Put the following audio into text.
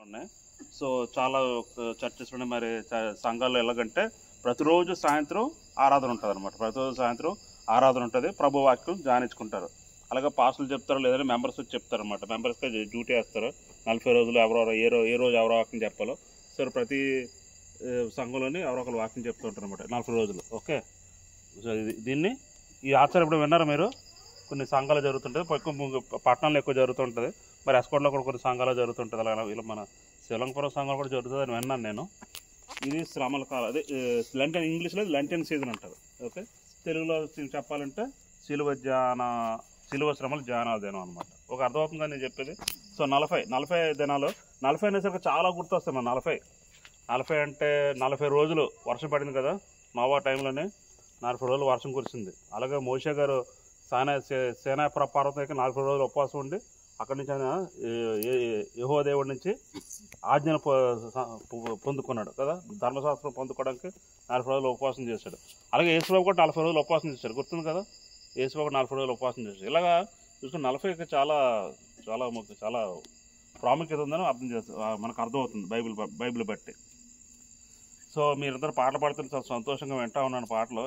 ఉన్నాయి. సో చాలా చర్చెస్లోనే మరి సంఘాల్లో ఎలాగంటే ప్రతిరోజు సాయంత్రం ఆరాధన ఉంటుంది అనమాట. ప్రతిరోజు సాయంత్రం ఆరాధన ఉంటుంది, ప్రభు వాక్యం ధ్యానించుకుంటారు. అలాగే పాస్టులు చెప్తారు, లేదంటే మెంబర్స్ వచ్చి చెప్తారు అనమాట. మెంబర్స్గా డ్యూటీ వేస్తారు. 40 రోజులు ఎవరెవరో ఏ రోజు ఎవరో వాక్యం చెప్పాలో. సో ప్రతి సంఘంలోని ఎవరో ఒకరు వాక్యం చెప్తూ ఉంటారు అనమాట 40 రోజులు. ఓకే, సో దీన్ని ఈ ఆచారం ఇప్పుడు విన్నారా మీరు? కొన్ని సంఘాలు జరుగుతుంటుంది, ఎక్కువ పట్టణాల్లో ఎక్కువ జరుగుతుంటుంది. మరి ఎస్కోట్లో కూడా కొన్ని సంఘాలు జరుగుతుంటుంది. అలా ఇలా మన శ్రీలంకపురం సంఘాలు కూడా జరుగుతుంది అని విన్నాను నేను. ఇది శ్రమల కాలం, అదే లెంటన్, ఇంగ్లీష్లో లెంటన్ సీజన్ అంటారు. ఓకే, తెలుగులో చెప్పాలంటే శిలువ శ్రమలు ధ్యానాల దినం అనమాట. ఒక అర్థమవుతుందని నేను చెప్పేది. సో 40 దినాలు, 40 అనేసరికి చాలా గుర్తొస్తాయి మన 40 అంటే 40 రోజులు వర్షం పడింది కదా నోవా టైంలోనే. 40 రోజులు వర్షం కురిసింది. అలాగే మోషే గారు సేనా పర్వతానికి 40 రోజులు ఉపవాసం ఉండి అక్కడి నుంచి ఆయన యెహోవా దేవుడి నుంచి ఆజ్ఞను పొందుకున్నాడు కదా, ధర్మశాస్త్రం పొందుకోవడానికి 40 రోజులు ఉపవాసం చేశాడు. అలాగే యేసుబాబు కూడా 40 రోజులు ఉపవాసం చేశాడు, గుర్తుంది కదా. యేసుబాబు 40 రోజులు ఉపవాసం చేశాడు. ఇలాగా చూసుకుని 40కి చాలా చాలా చాలా ప్రాముఖ్యత ఉందని మనకు అర్థమవుతుంది బైబిల్ బట్టి. సో మీరందరూ పాటలు పాడుతుంటే చాలా సంతోషంగా వింటా ఉన్నాను పాటలు.